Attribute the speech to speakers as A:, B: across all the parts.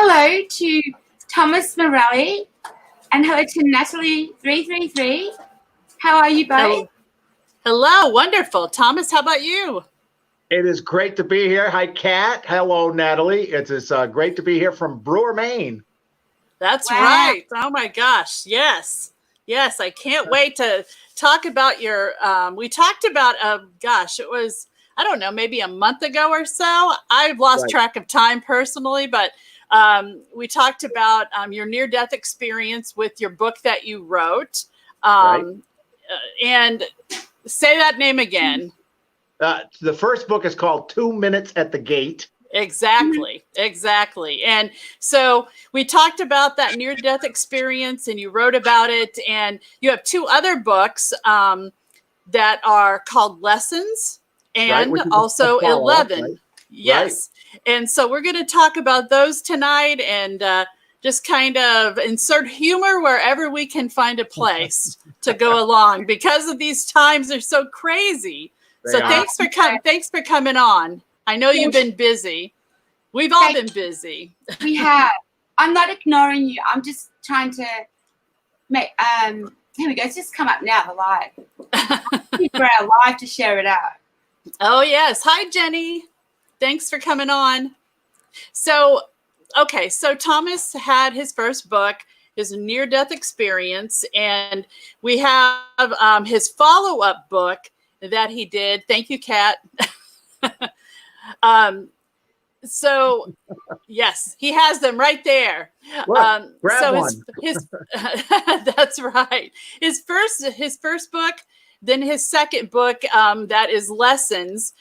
A: hello to Thomas Morelli and hello to Natalie 333. How are you both?
B: Hello, wonderful. Thomas, how about you?
C: It is great to be here. Hi, Kat. Hello, Natalie. It's great to be here from Brewer, Maine.
B: That's right. Oh my gosh. Yes. Yes. I can't wait to talk about your, we talked about, gosh, it was, I don't know, maybe a month ago or so. I've lost track of time personally, but we talked about your near-death experience with your book that you wrote. And say that name again.
C: The first book is called 2 Minutes at the Gate.
B: Exactly. And so we talked about that near-death experience and you wrote about it, and you have two other books that are called Lessons and also 11. Right? Yes. Right. And so we're going to talk about those tonight and just kind of insert humor wherever we can find a place to go along, because of these times are so crazy. Thanks for coming on. I know you've been busy. We've all been busy.
A: We have. I'm not ignoring you. I'm just trying to make, here we go. It's just come up now, the live. For our live to share it out.
B: Oh, yes. Hi, Jenny. Thanks for coming on. So, okay. So Thomas had his first book, his near-death experience, and we have his follow-up book that he did. Thank you, Kat. So yes, he has them right there.
C: Grab one.
B: his that's right. His first book, then his second book, that is Lessons.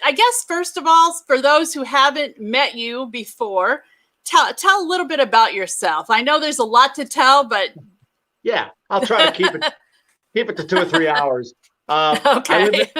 B: I guess first of all, for those who haven't met you before, tell a little bit about yourself. I know there's a lot to tell, but
C: yeah, I'll try to keep it to 2 or 3 hours.
B: Okay.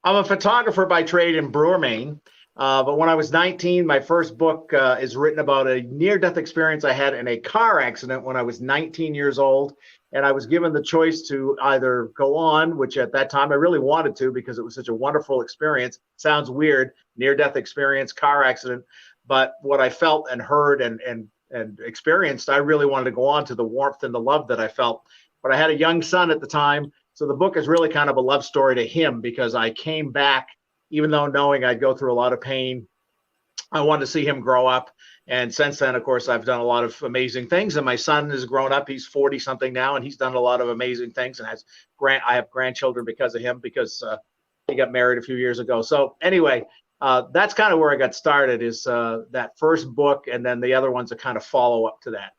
C: I'm a photographer by trade in Brewer, Maine. But when I was 19, my first book is written about a near-death experience I had in a car accident when I was 19 years old. And I was given the choice to either go on, which at that time I really wanted to because it was such a wonderful experience. Sounds weird, near-death experience, car accident. But what I felt and heard and experienced, I really wanted to go on to the warmth and the love that I felt. But I had a young son at the time. So the book is really kind of a love story to him because I came back, even though knowing I'd go through a lot of pain. I wanted to see him grow up. And since then, of course, I've done a lot of amazing things. And my son has grown up. He's 40 something now, and he's done a lot of amazing things and I have grandchildren because of him, because he got married a few years ago. So anyway, that's kind of where I got started, is that first book. And then the other one's a kind of follow up to that.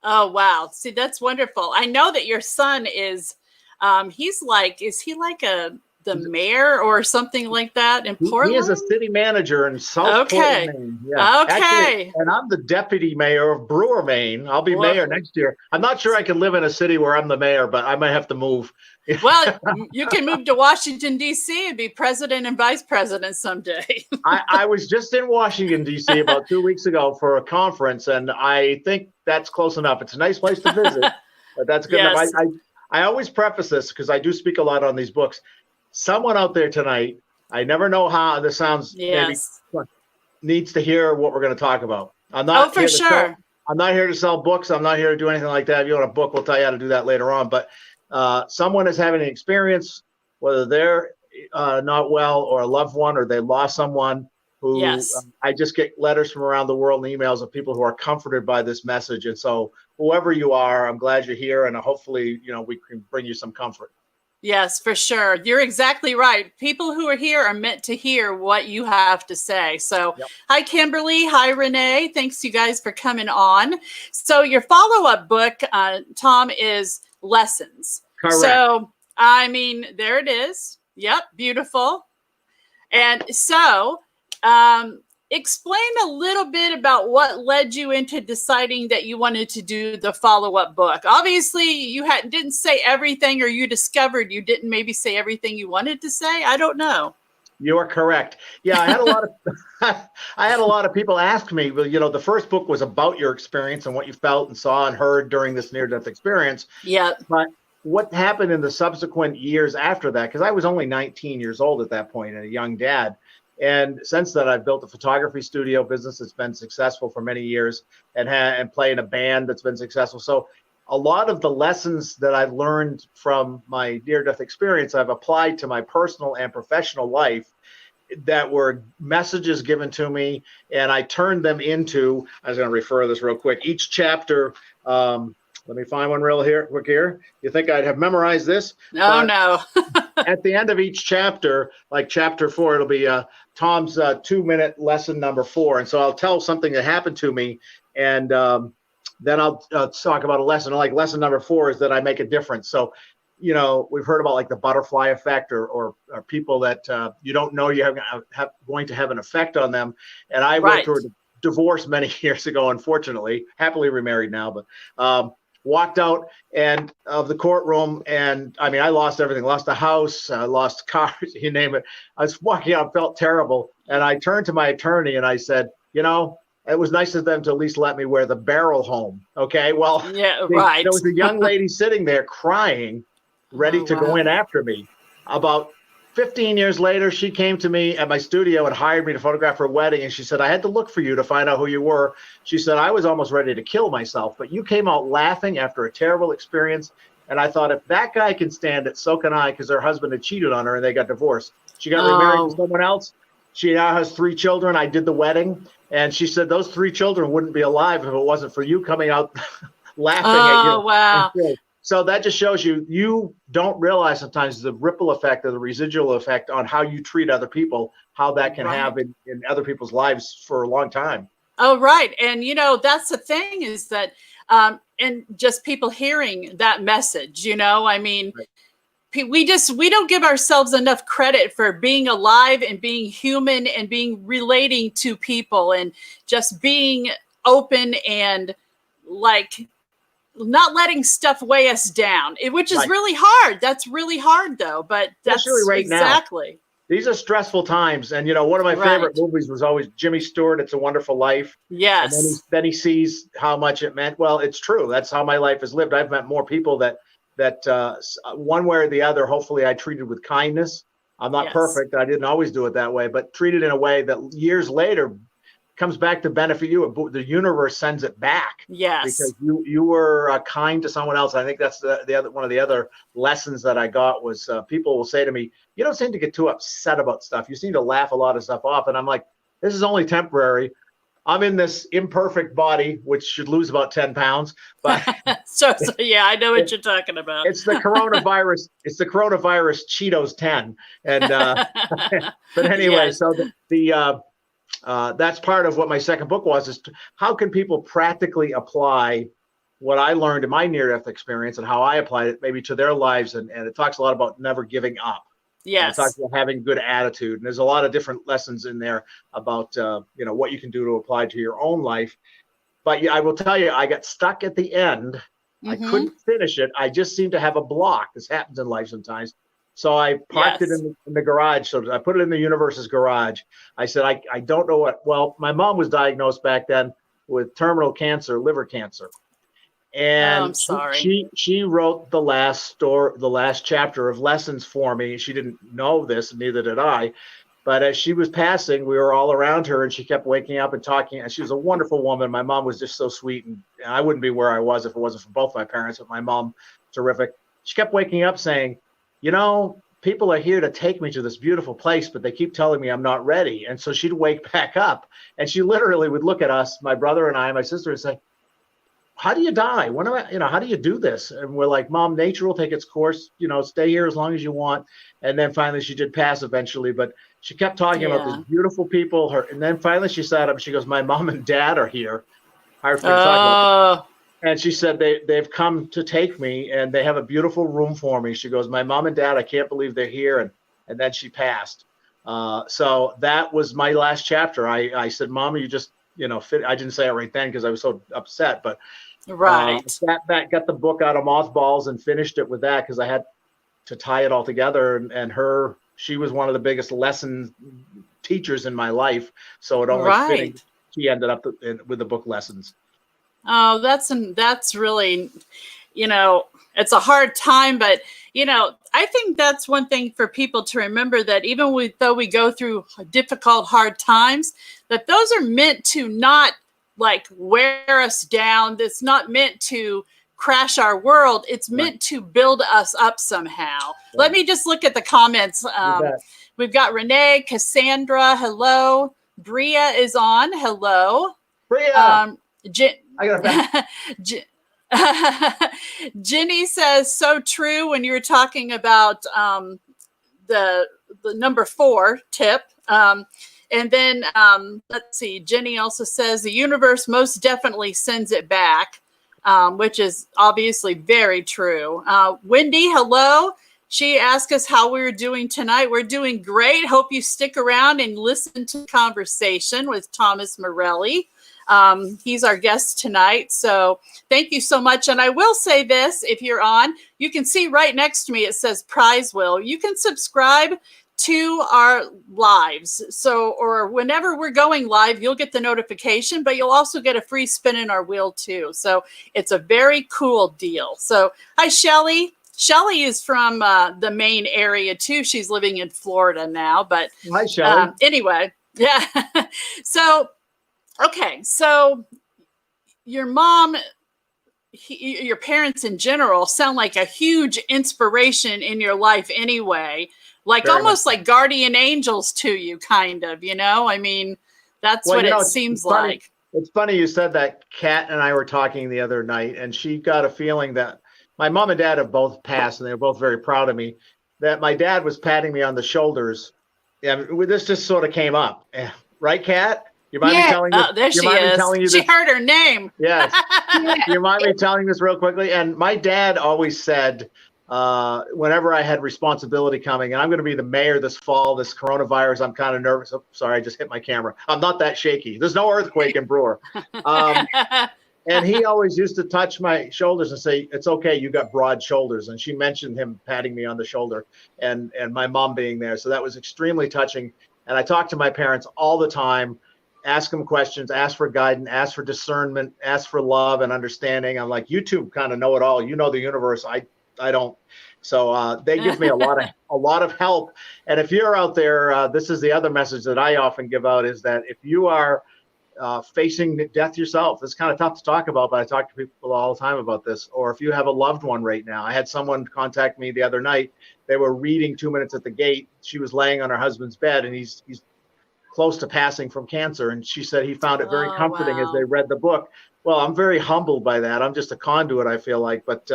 B: Oh, wow. See, that's wonderful. I know that your son is, is he like the mayor or something like that in Portland?
C: He is a city manager in South Portland, Maine. Yeah.
B: Okay.
C: Actually, and I'm the deputy mayor of Brewer, Maine. I'll be mayor next year. I'm not sure I can live in a city where I'm the mayor, but I might have to move.
B: Well, you can move to Washington, D.C. and be president and vice president someday.
C: I was just in Washington, D.C. about 2 weeks ago for a conference, and I think that's close enough. It's a nice place to visit, but that's good enough. I always preface this because I do speak a lot on these books. Someone out there tonight, I never know how this sounds, maybe needs to hear what we're going to talk about. I'm not I'm not here to sell books. I'm not here to do anything like that. If you want a book, we'll tell you how to do that later on. But someone is having an experience, whether they're not well or a loved one or they lost someone who I just get letters from around the world and emails of people who are comforted by this message. And so whoever you are, I'm glad you're here, and hopefully, we can bring you some comfort.
B: Yes, for sure. You're exactly right. People who are here are meant to hear what you have to say. So Hi, Kimberly. Hi, Renee. Thanks, you guys, for coming on. So your follow-up book, Tom, is Lessons.
C: Correct.
B: So, I mean, there it is. Yep. Beautiful. And so explain a little bit about what led you into deciding that you wanted to do the follow-up book. Obviously, you didn't say everything, or you discovered you didn't maybe say everything you wanted to say. I don't know.
C: You are correct. Yeah, I had a lot of I had a lot of people ask me, well, the first book was about your experience and what you felt and saw and heard during this near-death experience.
B: Yeah.
C: But what happened in the subsequent years after that, because I was only 19 years old at that point and a young dad, And since then, I've built a photography studio business that's been successful for many years, and play in a band that's been successful. So a lot of the lessons that I've learned from my near-death experience, I've applied to my personal and professional life, that were messages given to me, and I turned them into, I was going to refer this real quick, each chapter. Let me find one real quick here. You think I'd have memorized this?
B: No, no.
C: At the end of each chapter, like chapter 4, it'll be Tom's 2-minute lesson number 4. And so I'll tell something that happened to me, and then I'll talk about a lesson. Like lesson number 4 is that I make a difference. So, you know, we've heard about like the butterfly effect, or people that you don't know you going to have an effect on them. And I went through a divorce many years ago, unfortunately, happily remarried now, but walked out of the courtroom, and I mean, I lost everything, lost the house, lost cars, you name it. I was walking out, felt terrible. And I turned to my attorney and I said, you know, it was nice of them to at least let me wear the barrel home. Okay. Well,
B: yeah, right.
C: There was a young lady sitting there crying, ready to go in after me. About 15 years later, she came to me at my studio and hired me to photograph her wedding. And she said, I had to look for you to find out who you were. She said, I was almost ready to kill myself, but you came out laughing after a terrible experience. And I thought, if that guy can stand it, so can I, because her husband had cheated on her and they got divorced. She got remarried to someone else. She now has 3 children. I did the wedding. And she said those 3 children wouldn't be alive if it wasn't for you coming out laughing at you.
B: Oh, wow.
C: So that just shows you don't realize sometimes the ripple effect or the residual effect on how you treat other people, how that can have in other people's lives for a long time.
B: Oh, right. And, you know, that's the thing is that, and just people hearing that message, you know, I mean, we don't give ourselves enough credit for being alive and being human and relating to people and just being open and like not letting stuff weigh us down, which is really hard. That's really hard though, but that's
C: right
B: exactly.
C: Now. These are stressful times. And, you know, one of my favorite movies was always Jimmy Stewart, It's a Wonderful Life.
B: Yes.
C: And then he sees how much it meant. Well, it's true. That's how my life is lived. I've met more people that one way or the other, hopefully I treated with kindness. I'm not perfect. I didn't always do it that way, but treated in a way that years later comes back to benefit you. The universe sends it back.
B: Yes.
C: Because you were kind to someone else. I think that's the other one of the other lessons that I got was people will say to me, you don't seem to get too upset about stuff. You seem to laugh a lot of stuff off. And I'm like, this is only temporary. I'm in this imperfect body, which should lose about 10 pounds. But
B: so yeah, I know what you're talking about.
C: It's the coronavirus. It's the coronavirus Cheetos 10. And but anyway, so that's part of what my second book was, is how can people practically apply what I learned in my near-death experience and how I applied it maybe to their lives. And it talks a lot about never giving up.
B: Yes.
C: It talks about having good attitude. And there's a lot of different lessons in there about, you know, what you can do to apply to your own life. But I will tell you, I got stuck at the end. I couldn't finish it. I just seemed to have a block. This happens in life sometimes. So I parked it in the garage. So I put it in the universe's garage. I said, I don't know what. Well, my mom was diagnosed back then with terminal cancer, liver cancer. And
B: I'm sorry.
C: She wrote the last chapter of lessons for me. She didn't know this, and neither did I. But as she was passing, we were all around her, and she kept waking up and talking. And she was a wonderful woman. My mom was just so sweet, and I wouldn't be where I was if it wasn't for both my parents. But my mom, terrific. She kept waking up saying, you know, people are here to take me to this beautiful place, but they keep telling me I'm not ready. And so she'd wake back up, and she literally would look at us, my brother and I, my sister, and say, how do you die? When am I, how do you do this? And we're like, Mom, nature will take its course, stay here as long as you want. And then finally she did pass eventually, but she kept talking about these beautiful people. And then finally she sat up and she goes, my mom and dad are here. And she said, they've come to take me and they have a beautiful room for me. She goes, my mom and dad, I can't believe they're here. And then she passed. So that was my last chapter. I said, Mom, you just, I didn't say it right then because I was so upset, but sat back, got the book out of mothballs and finished it with that because I had to tie it all together. And she was one of the biggest lesson teachers in my life. So it only fitting she ended up with the book Lessons.
B: Oh, that's really, it's a hard time, but I think that's one thing for people to remember, that even though we go through difficult, hard times, that those are meant to not like wear us down. That's not meant to crash our world. It's meant to build us up somehow. Let me just look at the comments. We've got Renee, Cassandra, hello. Bria is on, hello.
C: Bria, I got
B: Jenny says, so true when you were talking about the number 4 tip. And then let's see, Jenny also says the universe most definitely sends it back, which is obviously very true. Wendy, hello. She asked us how we were doing tonight. We're doing great. Hope you stick around and listen to the conversation with Thomas Morelli. He's our guest tonight. So thank you so much. And I will say this, if you're on, you can see right next to me, it says prize wheel. You can subscribe to our lives. So, or whenever we're going live, you'll get the notification, but you'll also get a free spin in our wheel too. So it's a very cool deal. So hi, Shelly. Shelly is from the Maine area too. She's living in Florida now, but
C: hi, Shelly.
B: Anyway, yeah. So, okay. So your mom, your parents in general sound like a huge inspiration in your life anyway. Like very almost like guardian angels to you, kind of, I mean, that's what it seems like.
C: It's funny you said that. Kat and I were talking the other night, and she got a feeling that my mom and dad have both passed, and they're both very proud of me, that my dad was patting me on the shoulders. Yeah, this just sort of came up. Right, Kat? You mind me telling you?
B: Oh, there she is. She heard her name.
C: Yes. You mind me telling this real quickly? And my dad always said, whenever I had responsibility coming, and I'm going to be the mayor this fall, this coronavirus, I'm kind of nervous. Oh, sorry, I just hit my camera. I'm not that shaky. There's no earthquake in Brewer. And he always used to touch my shoulders and say, it's okay, you got broad shoulders. And she mentioned him patting me on the shoulder and my mom being there. So that was extremely touching. And I talk to my parents all the time, ask them questions, ask for guidance, ask for discernment, ask for love and understanding. I'm like, you two kind of know it all. You know the universe. I don't. So they give me a lot of help. And if you're out there, this is the other message that I often give out, is that if you are facing death yourself, it's kind of tough to talk about, but I talk to people all the time about this. Or if you have a loved one right now, I had someone contact me the other night. They were reading 2 minutes at the gate. She was laying on her husband's bed, and he's close to passing from cancer. And she said he found it very comforting as they read the book. Well, I'm very humbled by that. I'm just a conduit, I feel like, but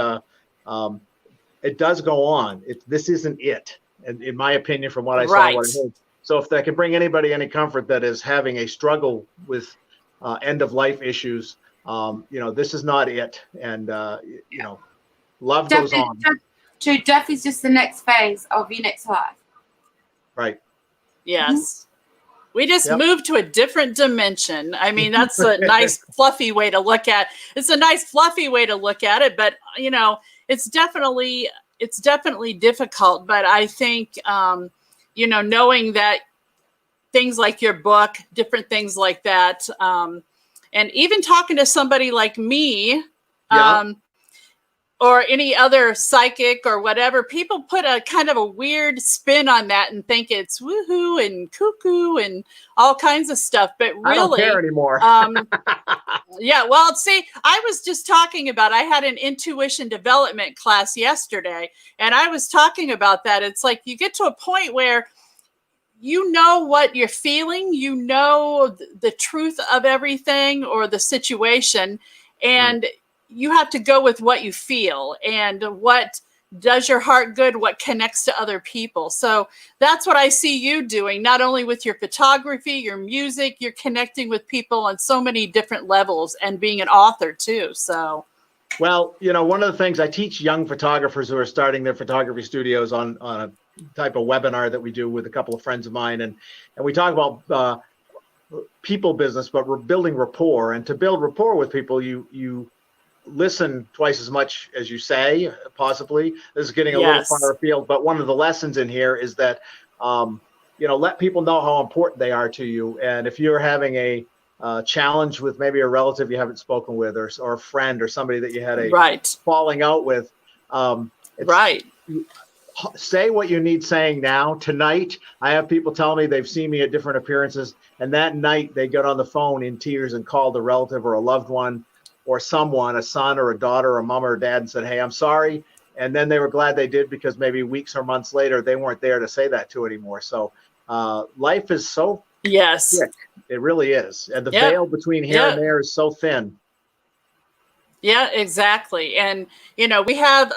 C: it does go on. This isn't it, in my opinion, from what I saw, what I heard. So if that can bring anybody any comfort that is having a struggle with end of life issues, this is not it. And love goes on.
A: True, death is just the next phase of your next life.
C: Right.
B: Yes. Mm-hmm. We just moved to a different dimension. I mean, that's a nice fluffy way to look at. It's a nice fluffy way to look at it, but it's definitely difficult. But I think knowing that things like your book, different things like that, and even talking to somebody like me, or any other psychic or whatever, people put a kind of a weird spin on that and think it's woohoo and cuckoo and all kinds of stuff. But really,
C: I don't care anymore.
B: Well, see, I was just talking about, I had an intuition development class yesterday, and I was talking about that. It's like you get to a point where you know what you're feeling, the truth of everything or the situation, and you have to go with what you feel and what does your heart good, what connects to other people. So that's what I see you doing, not only with your photography, your music, you're connecting with people on so many different levels, and being an author too. So,
C: well, one of the things I teach young photographers who are starting their photography studios on a type of webinar that we do with a couple of friends of mine. And we talk about people business, but we're building rapport. And to build rapport with people, you listen twice as much as you say, possibly. This is getting a little far afield, but one of the lessons in here is that, let people know how important they are to you. And if you're having a challenge with maybe a relative you haven't spoken with, or a friend, or somebody that you had a falling out with, say what you need saying now. Tonight, I have people tell me they've seen me at different appearances, and that night they got on the phone in tears and called a relative or a loved one or someone, a son or a daughter or a mom or a dad, and said, hey, I'm sorry. And then they were glad they did, because maybe weeks or months later, they weren't there to say that to anymore. So life is so thick. It really is. And the veil between here and there is so thin.
B: Yeah, exactly. And, you know, we have,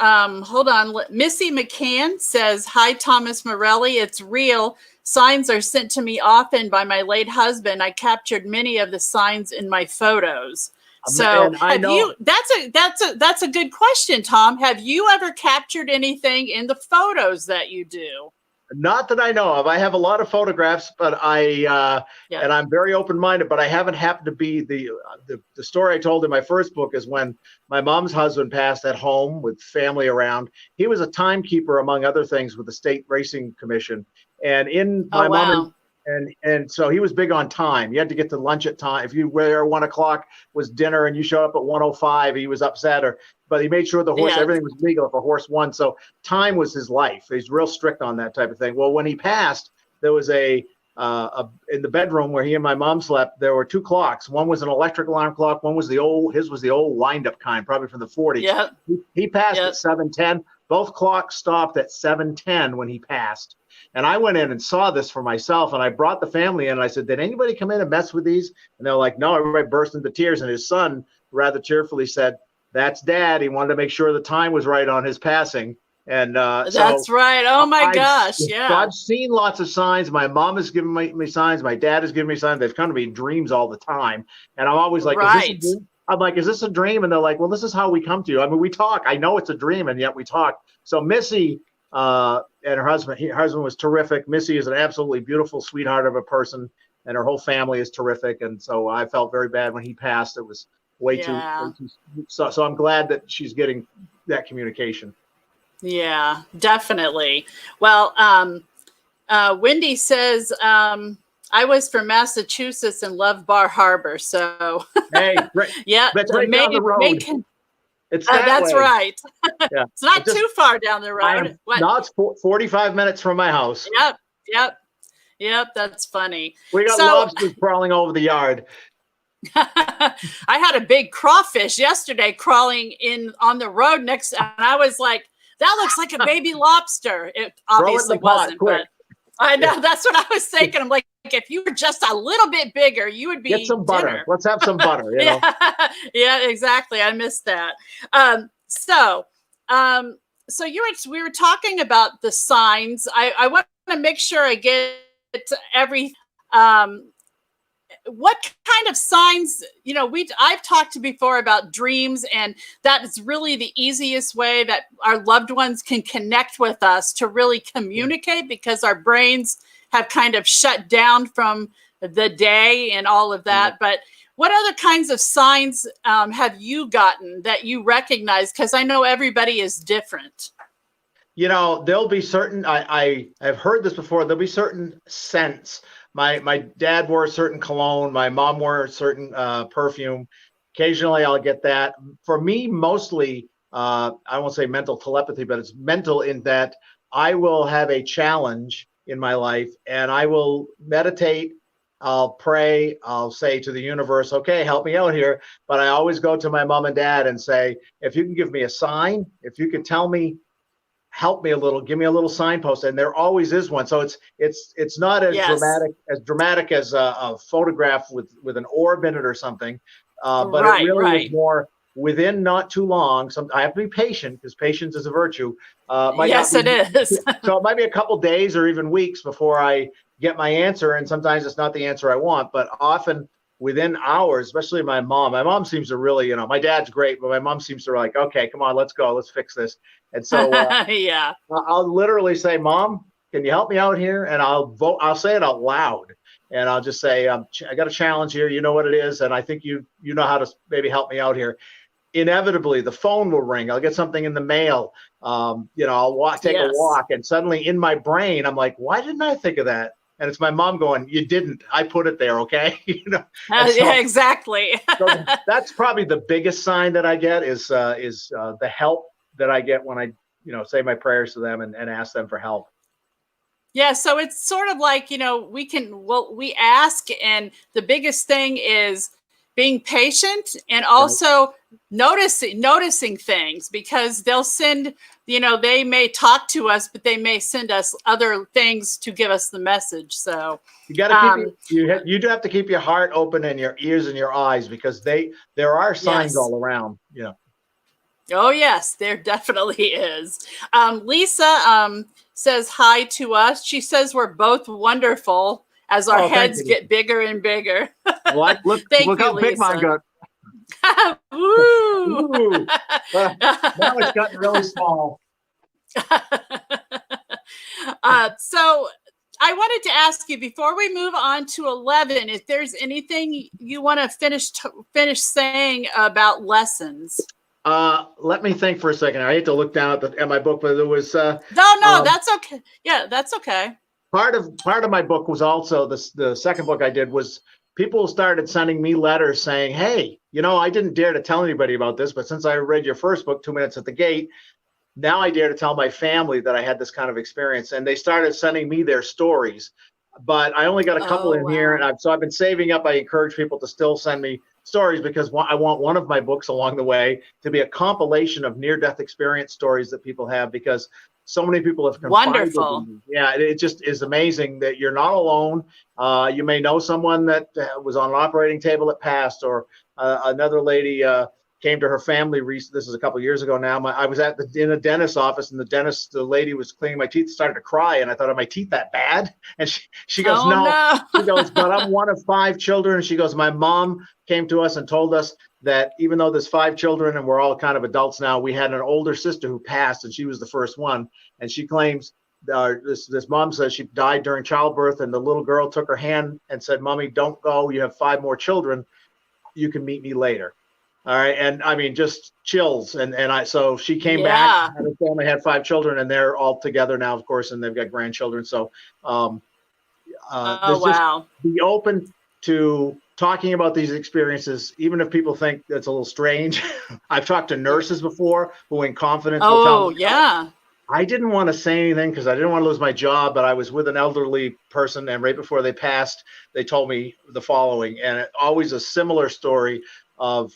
B: hold on, Missy McCann says, hi, Thomas Morelli. It's real. Signs are sent to me often by my late husband. I captured many of the signs in my photos. So have you, that's a good question, Tom. Have you ever captured anything in the photos that you do?
C: Not that I know of. I have a lot of photographs, but and I'm very open-minded, but I haven't happened to be the story I told in my first book is when my mom's husband passed at home with family around. He was a timekeeper, among other things, with the State Racing Commission. And in my mom and so he was big on time. You had to get to lunch at time. If you were there at 1 o'clock was dinner and you showed up at 1:05, he was upset. But he made sure the horse, everything was legal if a horse won. So time was his life. He's real strict on that type of thing. Well, when he passed, there was in the bedroom where he and my mom slept, there were 2 clocks. One was an electric alarm clock. One was his was the old wind-up kind, probably from the 40s.
B: Yeah.
C: He passed at 7:10. Both clocks stopped at 7:10 when he passed. And I went in and saw this for myself, and I brought the family in, and I said, did anybody come in and mess with these? And they're like, no. Everybody burst into tears, and his son rather cheerfully said, that's Dad. He wanted to make sure the time was right on his passing. And
B: that's right. Oh my gosh. Yeah.
C: So I've seen lots of signs. My mom has given me signs. My dad has given me signs. They've come to me in dreams all the time. And I'm always like, is this a dream? I'm like, is this a dream? And they're like, well, this is how we come to you. I mean, we talk. I know it's a dream, and yet we talk. So Missy and her husband was terrific. Missy is an absolutely beautiful sweetheart of a person, and her whole family is terrific. And so I felt very bad when he passed. It was way too so I'm glad that she's getting that communication.
B: Yeah, definitely. Well, Wendy says, I was from Massachusetts and loved Bar Harbor. So
C: hey,
B: yeah,
C: that's right down the road. It's that's way.
B: Right. Yeah. It's not too far down the road.
C: No, it's 45 minutes from my house.
B: Yep. That's funny.
C: We got lobsters crawling over the yard.
B: I had a big crawfish yesterday crawling in on the road next, and I was like, that looks like a baby lobster. It obviously wasn't, but I know that's what I was thinking. I'm like, if you were just a little bit bigger, you would be.
C: Get some butter. Let's have some butter. You know?
B: Yeah, exactly. I missed that. So we were talking about the signs. I want to make sure I get to every. What kind of signs, you know, I've talked to before about dreams, and that is really the easiest way that our loved ones can connect with us to really communicate, because our brains have kind of shut down from the day and all of that. But what other kinds of signs have you gotten that you recognize? Because I know everybody is different.
C: You know, there'll be certain, I've heard this before, there'll be certain scents. My dad wore a certain cologne. My mom wore a certain perfume. Occasionally I'll get that. For me, mostly, I won't say mental telepathy, but it's mental in that I will have a challenge in my life and I will meditate. I'll pray. I'll say to the universe, okay, help me out here. But I always go to my mom and dad and say, if you can give me a sign, if you can tell me, help me a little, give me a little signpost, and there always is one. So it's not as dramatic as a photograph with an orb in it or something, but it really is more within not too long. I have to be patient, because patience is a virtue.
B: Yes, it is.
C: So it might be a couple days or even weeks before I get my answer, and sometimes it's not the answer I want, but often within hours, especially my mom. My mom seems to really, you know, my dad's great, but my mom seems to like, okay, come on, let's go, let's fix this. And so
B: yeah,
C: I'll literally say, Mom, can you help me out here? And I'll say it out loud, and I'll just say, I got a challenge here. You know what it is, and I think you know how to maybe help me out here. Inevitably, the phone will ring. I'll get something in the mail. You know, I'll take a walk, and suddenly in my brain, I'm like, why didn't I think of that? And it's my mom going, you didn't. I put it there, okay? You know.
B: Yeah, exactly.
C: So that's probably the biggest sign that I get is the help that I get when I say my prayers to them and ask them for help.
B: Yeah, so it's sort of like, we ask, and the biggest thing is being patient and also noticing things, because they'll send, they may talk to us, but they may send us other things to give us the message. So
C: you got to you do have to keep your heart open and your ears and your eyes, because there are signs all around,
B: Oh, yes, there definitely is. Lisa says hi to us. She says we're both wonderful as our heads get bigger and bigger.
C: Look how big mine got.
B: Woo!
C: Now it's gotten really small.
B: So I wanted to ask you, before we move on to 11, if there's anything you want to finish saying about lessons.
C: Let me think for a second. I hate to look down at my book, but there was
B: no, that's okay. Yeah, that's okay.
C: Part of my book was also the second book I did was people started sending me letters saying, hey, I didn't dare to tell anybody about this, but since I read your first book, 2 Minutes at the Gate, now I dare to tell my family that I had this kind of experience. And they started sending me their stories, but I only got a couple in here. And so I've been saving up. I encourage people to still send me stories, because I want one of my books along the way to be a compilation of near-death experience stories that people have, because so many people have confided in me. Yeah, it just is amazing that you're not alone. You may know someone that was on an operating table that passed, or another lady came to her family recently. This is a couple of years ago now. I was in a dentist's office, and the lady was cleaning my teeth, started to cry, and I thought, are my teeth that bad? And she goes, no. She goes, but I'm one of 5 children. And she goes, my mom came to us and told us that even though there's 5 children and we're all kind of adults now, we had an older sister who passed, and she was the first one. And she claims this mom says she died during childbirth, and the little girl took her hand and said, Mommy, don't go. You have 5 more children. You can meet me later. All right. And I mean, just chills. So she came back, and her family had 5 children, and they're all together now, of course, and they've got grandchildren. So just be open to talking about these experiences, even if people think that's a little strange. I've talked to nurses before who in confidence will tell me, I didn't want to say anything because I didn't want to lose my job, but I was with an elderly person, and right before they passed, they told me the following, and always a similar story of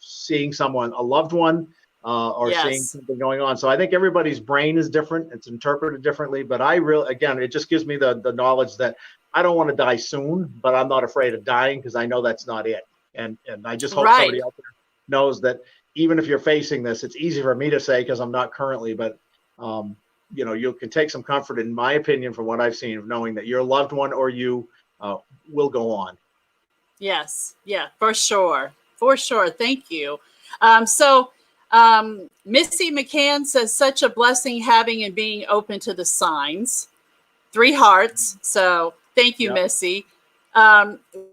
C: seeing someone, a loved one, or seeing something going on. So I think everybody's brain is different. It's interpreted differently, but again, it just gives me the knowledge that I don't want to die soon, but I'm not afraid of dying, because I know that's not it. And I just hope somebody out there knows that even if you're facing this, it's easy for me to say because I'm not currently, but you can take some comfort, in my opinion, from what I've seen, of knowing that your loved one or you will go on.
B: Yes. Yeah, for sure. For sure. Thank you. Missy McCann says, such a blessing having and being open to the signs. 3 hearts. So thank you, Missy.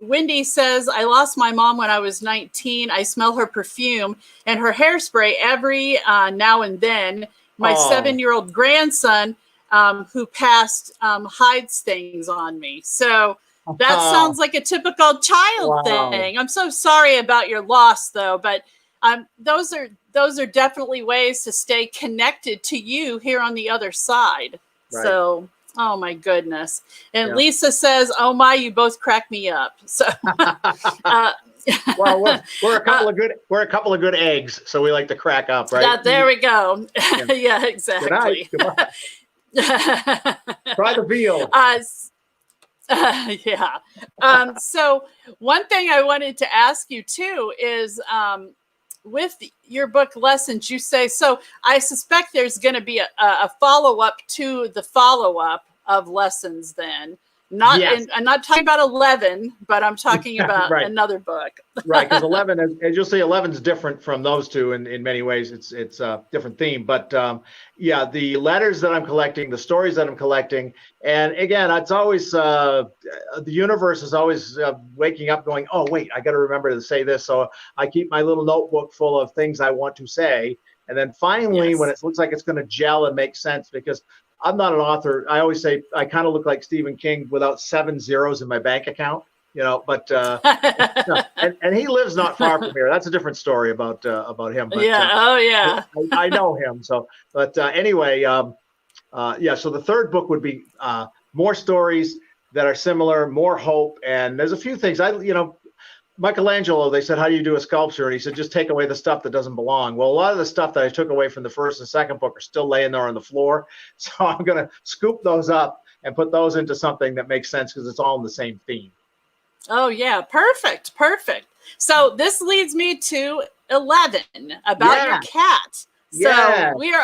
B: Wendy says, I lost my mom when I was 19. I smell her perfume and her hairspray every now and then. My 7-year-old grandson, who passed, hides things on me. So that sounds like a typical child thing. I'm so sorry about your loss, though, but those are definitely ways to stay connected to you here on the other side. Right. So, oh my goodness. And Lisa says, oh my, you both crack me up. So
C: well, we're a couple of good eggs, so we like to crack up, right?
B: There we go. Yeah, exactly.
C: Good night. Try the veal.
B: So one thing I wanted to ask you too is, with your book Lessons, you say, so I suspect there's going to be a follow-up to the follow-up of Lessons then. I'm not talking about 11, but I'm talking about another book.
C: Right, because 11, as you'll see, 11 is different from those two in many ways. It's a different theme, but the letters that I'm collecting, the stories that I'm collecting, and again, it's always the universe is always waking up, going, oh wait, I got to remember to say this. So I keep my little notebook full of things I want to say, and then finally, when it looks like it's going to gel and make sense, because I'm not an author. I always say I kind of look like Stephen King without 7 zeros in my bank account. But and he lives not far from here. That's a different story about him. But,
B: yeah. Oh, yeah.
C: I know him. So, but anyway, yeah. So the third book would be more stories that are similar, more hope, and there's a few things. Michelangelo, they said, how do you do a sculpture? And he said, just take away the stuff that doesn't belong. Well, a lot of the stuff that I took away from the first and second book are still laying there on the floor. So I'm going to scoop those up and put those into something that makes sense because it's all in the same theme.
B: Oh, yeah. Perfect. So this leads me to 11 about your cat. So we are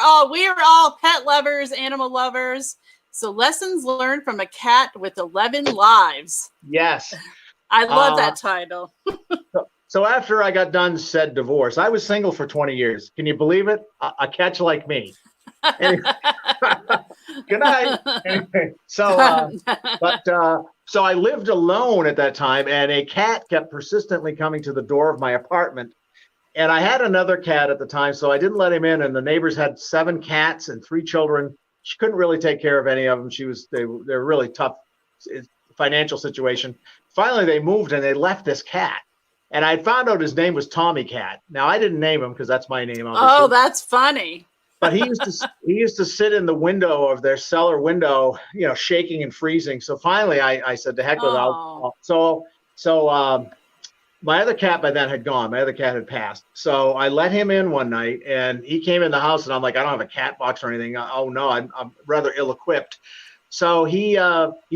B: all pet lovers, animal lovers. So lessons learned from a cat with 11 lives.
C: Yes.
B: I love that title.
C: So after I got done said divorce, I was single for 20 years. Can you believe it? A catch like me. Anyway, good night. Anyway, so I lived alone at that time, and a cat kept persistently coming to the door of my apartment. And I had another cat at the time, so I didn't let him in. And the neighbors had 7 cats and 3 children. She couldn't really take care of any of them. They're really tough financial situation. Finally, they moved and they left this cat. And I found out his name was Tommy Cat. Now, I didn't name him because that's my name, obviously.
B: Oh, that's funny.
C: But he used to sit in the window of their cellar window, shaking and freezing. So finally, I said, "To heck with it." So my other cat by then had gone. My other cat had passed. So I let him in one night, and he came in the house, and I'm like, "I don't have a cat box or anything." Oh no, I'm rather ill-equipped. So he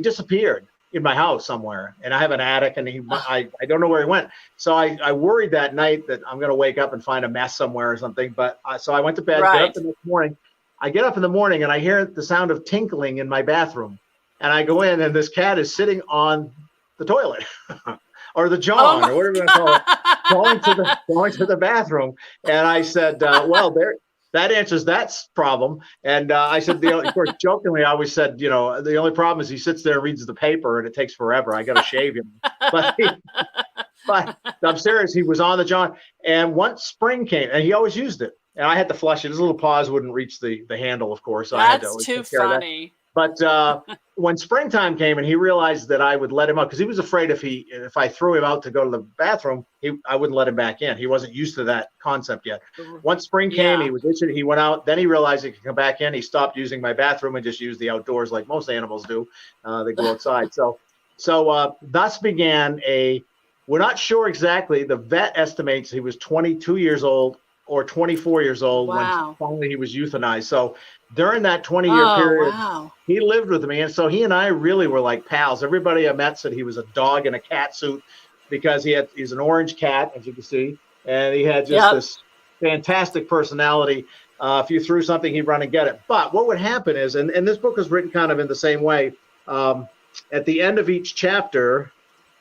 C: disappeared in my house somewhere, and I have an attic, and I don't know where he went. So I worried that night that I'm going to wake up and find a mess somewhere or something. But so I went to bed.
B: Right.
C: Get up the next morning. I get up in the morning and I hear the sound of tinkling in my bathroom, and I go in, and this cat is sitting on the toilet or the john or whatever you want to call it, going to the bathroom. And I said, well, there. That answers that problem. And I said, of course, jokingly, I always said, the only problem is he sits there and reads the paper and it takes forever. I got to shave him. But I'm serious. He was on the john. And once spring came, and he always used it. And I had to flush it. His little paws wouldn't reach the handle, of course. So I had to
B: That's too funny.
C: But when springtime came and he realized that I would let him out, because he was afraid if I threw him out to go to the bathroom, I wouldn't let him back in. He wasn't used to that concept yet. Once spring came, he was itching. He went out. Then he realized he could come back in. He stopped using my bathroom and just used the outdoors like most animals do. They go outside. So thus began we're not sure exactly. The vet estimates he was 22 years old or 24 years old when finally he was euthanized. So during that 20-year period, he lived with me. And so he and I really were like pals. Everybody I met said he was a dog in a cat suit because he's an orange cat, as you can see. And he had just this fantastic personality. If you threw something, he'd run and get it. But what would happen is, and this book was written kind of in the same way, at the end of each chapter,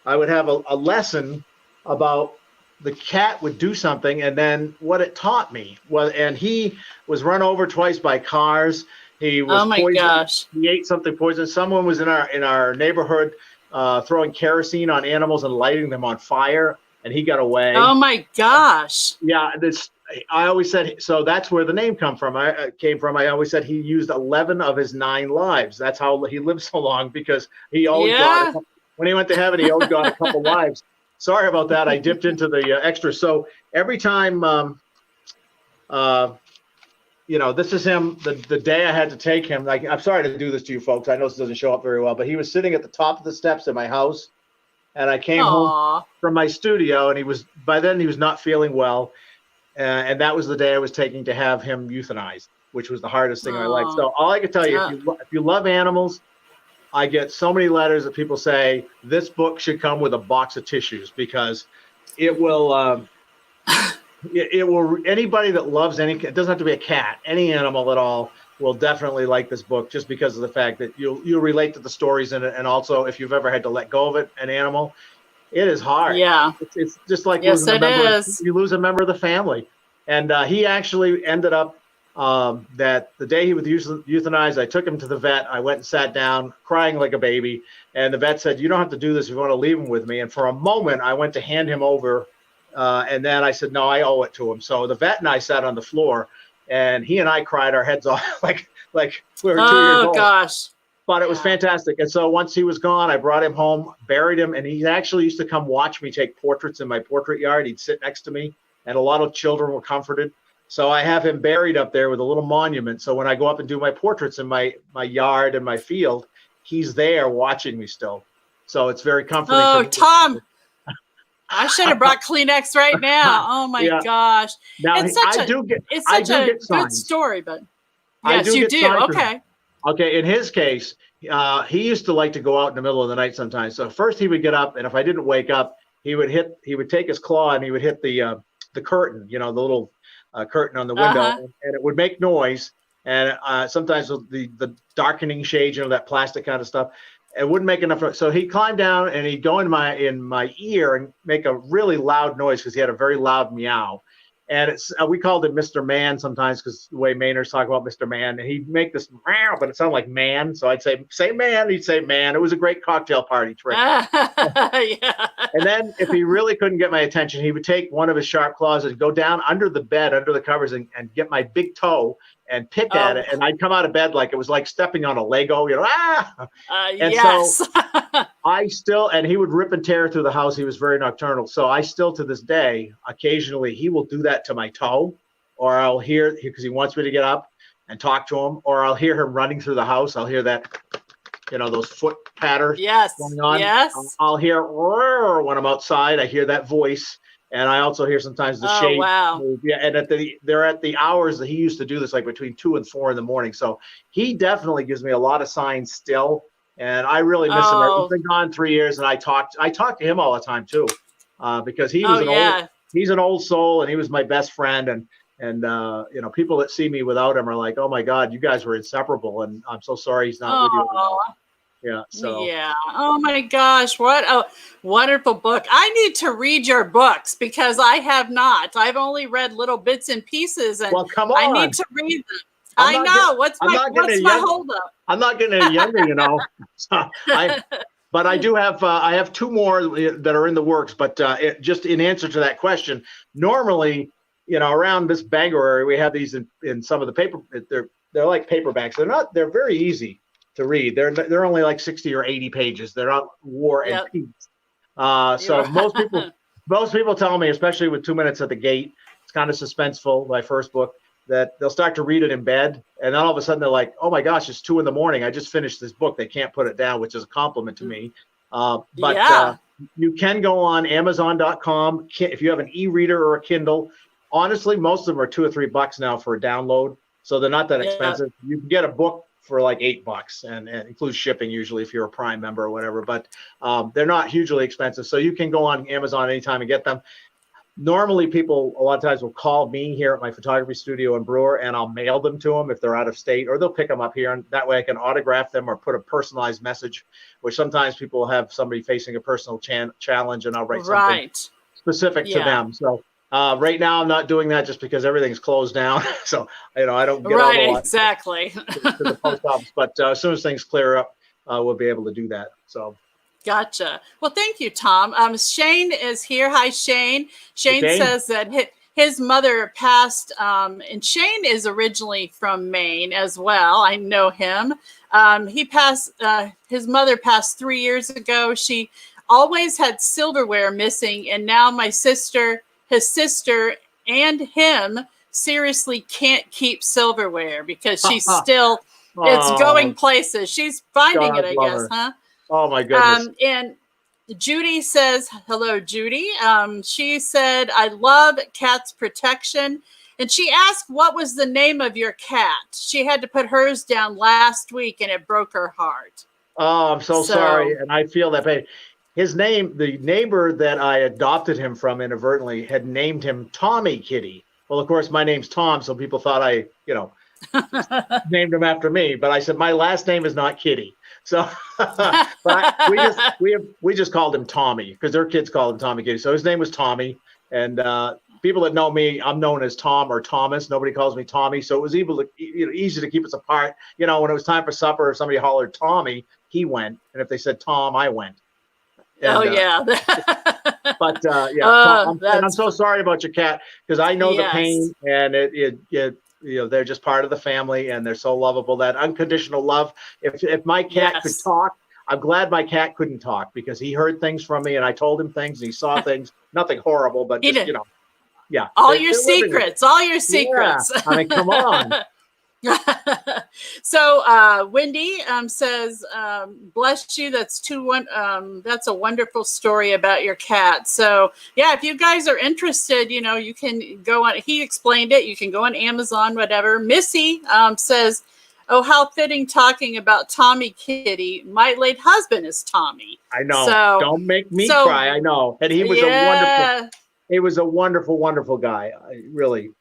C: I would have a lesson about the cat would do something, and then what it taught me and he was run over twice by cars. He was poisoned. Gosh. He ate something poison. Someone was in our neighborhood throwing kerosene on animals and lighting them on fire, and he got away.
B: Oh my gosh.
C: Yeah, I always said, so that's where the name came from. I always said he used 11 of his 9 lives. That's how he lived so long, because he always when he went to heaven, he always got a couple lives. Sorry about that. I dipped into the extra. So every time, this is him, the day I had to take him. Like, I'm sorry to do this to you folks. I know this doesn't show up very well, but he was sitting at the top of the steps in my house, and I came home from my studio, and by then he was not feeling well. And that was the day I was taking to have him euthanized, which was the hardest thing in my life. So all I can tell you, if you love animals, I get so many letters that people say this book should come with a box of tissues, because it will, anybody that loves it doesn't have to be a cat, any animal at all will definitely like this book, just because of the fact that you'll relate to the stories in it. And also, if you've ever had to let go of an animal, it is hard.
B: Yeah.
C: It's just like you lose a member of the family. And he actually ended up, that the day he was euthanized, I took him to the vet. I went and sat down crying like a baby. And the vet said, "You don't have to do this if you want to leave him with me." And for a moment, I went to hand him over. And then I said, "No, I owe it to him." So the vet and I sat on the floor, and he and I cried our heads off like we were 2 years old.
B: Oh, gosh.
C: But it was fantastic. And so once he was gone, I brought him home, buried him, and he actually used to come watch me take portraits in my portrait yard. He'd sit next to me, and a lot of children were comforted. So I have him buried up there with a little monument. So when I go up and do my portraits in my yard and my field, he's there watching me still. So it's very comforting.
B: Oh, Tom, I should have brought Kleenex right now. Oh my gosh.
C: Now,
B: it's such a good story, but yes, you do. Okay.
C: Okay, in his case, he used to like to go out in the middle of the night sometimes. So first he would get up, and if I didn't wake up, he would take his claw and he would hit the curtain, the little curtain on the window, and it would make noise. And sometimes the darkening shades, that plastic kind of stuff, it wouldn't make enough noise. So he'd climb down and he'd go in my ear and make a really loud noise because he had a very loud meow. And we called him Mr. Man sometimes because the way Mainers talk about Mr. Man, and he'd make this meow, but it sounded like man. So I'd say man. He'd say man. It was a great cocktail party trick.
B: Yeah.
C: And then if he really couldn't get my attention, he would take one of his sharp claws and go down under the bed, under the covers, and get my big toe and pick at it. And I'd come out of bed like it was like stepping on a Lego, And
B: yes.
C: so and he would rip and tear through the house. He was very nocturnal. So I still, to this day, occasionally he will do that to my toe, or I'll hear, because he wants me to get up and talk to him, or I'll hear him running through the house. I'll hear that, those foot patters going on.
B: Yes.
C: I'll hear when I'm outside. I hear that voice. And I also hear sometimes the shade move. Yeah, and they're at the hours that he used to do this, like between 2 and 4 in the morning. So he definitely gives me a lot of signs still, and I really miss him. He's been gone 3 years, and I talk to him all the time too, because he was he's an old soul, and he was my best friend. And people that see me without him are like, oh my God, you guys were inseparable, and I'm so sorry he's not with you anymore. Yeah. So.
B: Yeah. Oh my gosh. What a wonderful book. I need to read your books because I have not. I've only read little bits and pieces, and
C: come on.
B: I need to read them. I know. What's my holdup?
C: I'm not getting any younger, So but I do have, I have 2 more that are in the works, but just in answer to that question, normally, around this Bangor area, we have these in some of the paper, they're like paperbacks. They're very easy to read. They're only like 60 or 80 pages. They're not War and Peace. So most people tell me, especially with 2 minutes at the gate, it's kind of suspenseful, my first book, that they'll start to read it in bed, and then all of a sudden they're like, oh my gosh, it's 2 a.m. I just finished this book. They can't put it down, which is a compliment to me. But you can go on Amazon.com if you have an e-reader or a Kindle. Honestly, most of them are $2 or $3 now for a download, so they're not that expensive. You can get a book for like $8, and it includes shipping usually if you're a Prime member or whatever, but they're not hugely expensive. So you can go on Amazon anytime and get them. Normally people a lot of times will call me here at my photography studio in Brewer, and I'll mail them to them if they're out of state, or they'll pick them up here, and that way I can autograph them or put a personalized message, which sometimes people have somebody facing a personal challenge, and I'll write something specific to them. So right now I'm not doing that just because everything's closed down. So, I don't get out a lot
B: exactly.
C: to the post office. But as soon as things clear up, we'll be able to do that. So.
B: Gotcha. Well, thank you, Tom. Shane is here. Hi, Shane. Shane says that his mother passed, and Shane is originally from Maine as well. I know him. His mother passed 3 years ago. She always had silverware missing, and now his sister and him seriously can't keep silverware because she's still, it's going places. She's finding it, I guess, huh?
C: Oh my goodness.
B: And Judy says, hello, Judy. She said, I love Cat's Protection. And she asked, what was the name of your cat? She had to put hers down last week, and it broke her heart.
C: Oh, I'm so sorry. And I feel that pain. His name, the neighbor that I adopted him from inadvertently had named him Tommy Kitty. Well, of course, my name's Tom, so people thought I, named him after me. But I said, my last name is not Kitty. So but we just called him Tommy because their kids called him Tommy Kitty. So his name was Tommy. And people that know me, I'm known as Tom or Thomas. Nobody calls me Tommy. So it was easy to keep us apart. When it was time for supper, if somebody hollered Tommy, he went. And if they said Tom, I went. And, and I'm so sorry about your cat because I know the pain, and they're just part of the family, and they're so lovable. That unconditional love. If my cat could talk, I'm glad my cat couldn't talk, because he heard things from me, and I told him things, and he saw things, nothing horrible, but just, yeah.
B: All your secrets, all your secrets.
C: Yeah. I mean, come on.
B: So Wendy says, bless you. That's a wonderful story about your cat. So yeah, if you guys are interested, you can go on. He explained it. You can go on Amazon, whatever. Missy says, oh, how fitting, talking about Tommy Kitty. My late husband is Tommy.
C: I know.
B: So,
C: don't make me cry. I know. And he was a wonderful, wonderful guy. I really,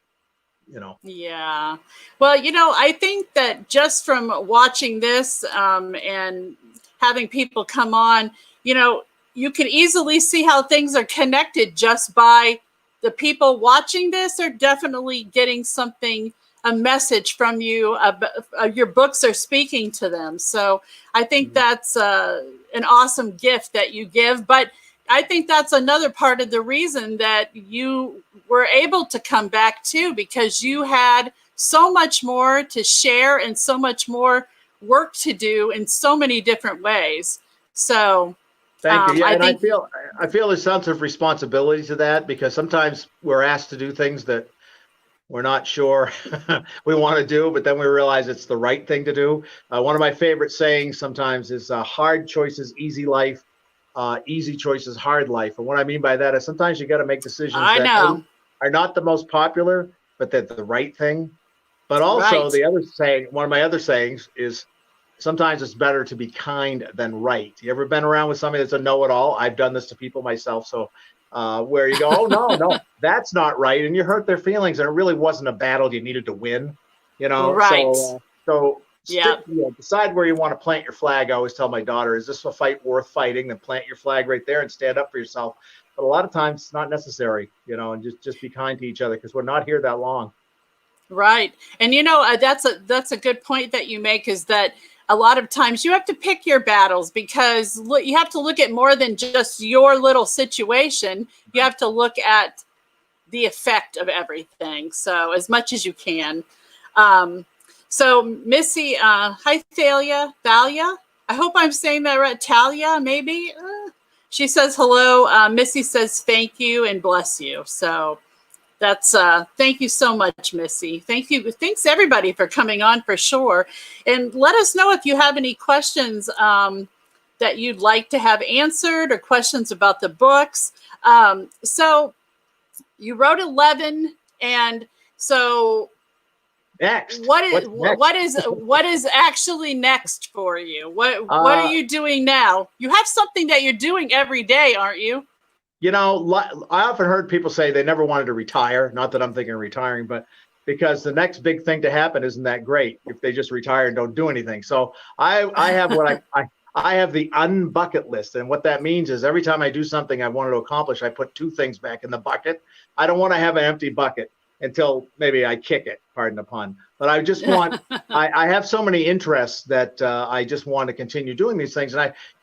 B: Yeah. Well, I think that just from watching this and having people come on, you can easily see how things are connected just by the people watching this are definitely getting a message from you. Your books are speaking to them. So I think that's an awesome gift that you give. But I think that's another part of the reason that you were able to come back too, because you had so much more to share and so much more work to do in so many different ways. So
C: thank you. Yeah, I feel a sense of responsibility to that, because sometimes we're asked to do things that we're not sure we want to do, but then we realize it's the right thing to do. One of my favorite sayings sometimes is hard choices, easy life. Easy choices, hard life. And what I mean by that is sometimes you got to make decisions that are not the most popular, but they're the right thing. But also the other saying, one of my other sayings is, sometimes it's better to be kind than right. You ever been around with somebody that's a know-it-all? I've done this to people myself. So where you go, oh, no, that's not right. And you hurt their feelings. And it really wasn't a battle you needed to win,
B: Right.
C: So decide where you want to plant your flag. I always tell my daughter, is this a fight worth fighting? Then plant your flag right there and stand up for yourself. But a lot of times it's not necessary, and just be kind to each other, because we're not here that long.
B: Right. And, that's a good point that you make, is that a lot of times you have to pick your battles, because you have to look at more than just your little situation. You have to look at the effect of everything. So as much as you can. So Missy, hi, Thalia. I hope I'm saying that right. Talia, maybe. She says hello. Missy says thank you and bless you. So that's thank you so much, Missy. Thank you. Thanks everybody for coming on, for sure. And let us know if you have any questions that you'd like to have answered, or questions about the books. So you wrote 11, and so.
C: Next.
B: What is actually next for you? What are you doing now? You have something that you're doing every day, aren't you?
C: I often heard people say they never wanted to retire. Not that I'm thinking of retiring, but because the next big thing to happen isn't that great if they just retire and don't do anything. So I have I have the unbucket list, and what that means is every time I do something I wanted to accomplish, I put 2 things back in the bucket. I don't want to have an empty bucket until maybe I kick it, pardon the pun. But I just want, I have so many interests that I just want to continue doing these things.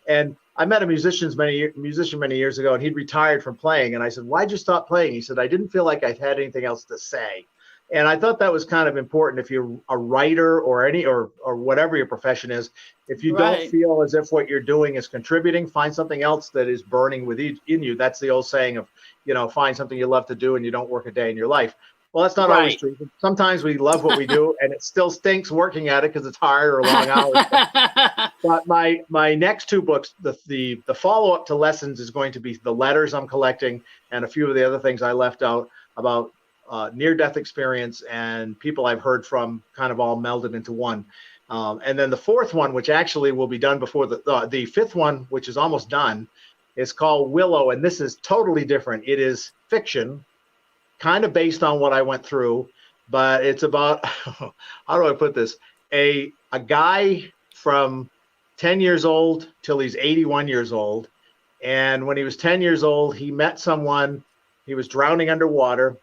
C: And I met a musician many years ago, and he'd retired from playing. And I said, why'd you stop playing? He said, I didn't feel like I had anything else to say. And I thought that was kind of important. If you're a writer or whatever your profession is, if you don't feel as if what you're doing is contributing, find something else that is burning within you. That's the old saying of, find something you love to do and you don't work a day in your life. Well, that's not always true. Sometimes we love what we do, and it still stinks working at it because it's hard or long hours. But my next 2 books, the follow-up to Lessons, is going to be the letters I'm collecting and a few of the other things I left out about near-death experience and people I've heard from, kind of all melded into one. And then the 4th one, which actually will be done before the 5th one, which is almost done, is called Willow, and this is totally different. It is fiction, kind of based on what I went through, but it's about, how do I put this? A guy from 10 years old till he's 81 years old. And when he was 10 years old, he met someone, he was drowning underwater,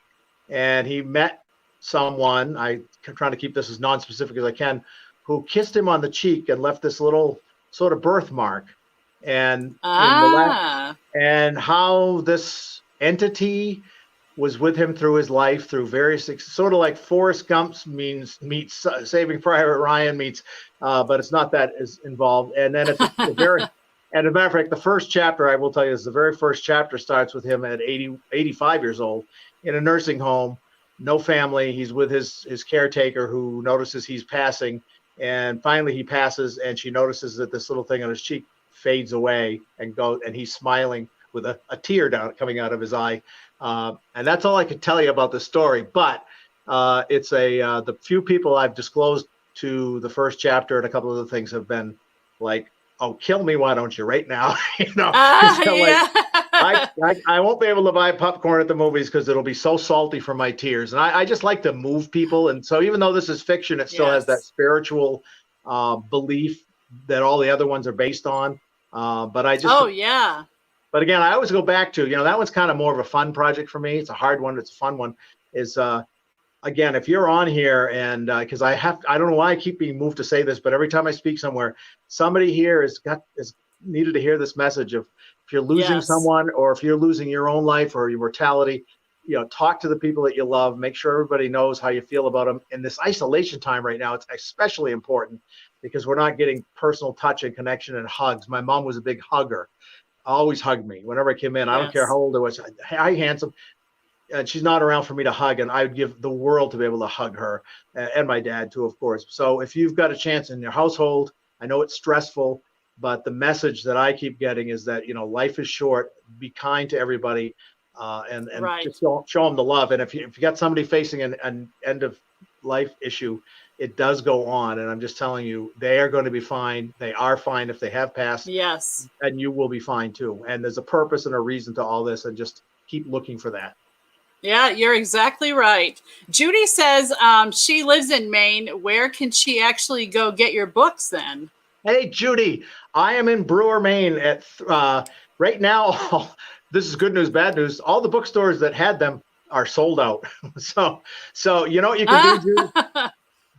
C: and he met someone, I'm trying to keep this as non-specific as I can, who kissed him on the cheek and left this little sort of birthmark. And and how this entity was with him through his life, through various, sort of like Forrest Gump meets Saving Private Ryan meets, but it's not that as involved. And then at the very, and as a matter of fact, the first chapter, I will tell you, is the very first chapter starts with him at 85 years old in a nursing home, no family. He's with his caretaker who notices he's passing. And finally he passes, and she notices that this little thing on his cheek fades away and he's smiling with a tear coming out of his eye. And that's all I could tell you about the story. But it's the few people I've disclosed to the first chapter and a couple of other things have been like, oh, kill me, why don't you, right now?
B: Yeah.
C: I won't be able to buy popcorn at the movies because it'll be so salty from my tears. And I just like to move people. And so even though this is fiction, it still has that spiritual belief that all the other ones are based on. But I just,
B: oh yeah.
C: But again, I always go back to, that one's kind of more of a fun project for me. It's a hard one. It's a fun one. Is again, if you're on here and because I don't know why I keep being moved to say this, but every time I speak somewhere, somebody here is needed to hear this message of, if you're losing someone, or if you're losing your own life or your mortality, talk to the people that you love. Make sure everybody knows how you feel about them. In this isolation time right now, it's especially important because we're not getting personal touch and connection and hugs. My mom was a big hugger. Always hugged me whenever I came in. I don't care how old I was. Hi, handsome. And she's not around for me to hug, and I would give the world to be able to hug her, and my dad too, of course. So if you've got a chance in your household, I know it's stressful, but the message that I keep getting is that, life is short. Be kind to everybody, and just show them the love. And if you got somebody facing an end of life issue, it does go on. And I'm just telling you, they are going to be fine. They are fine if they have passed.
B: Yes.
C: And you will be fine too. And there's a purpose and a reason to all this, and just keep looking for that.
B: Yeah, you're exactly right. Judy says she lives in Maine. Where can she actually go get your books then?
C: Hey, Judy, I am in Brewer, Maine at right now. This is good news, bad news. All the bookstores that had them are sold out. So you know what you can do,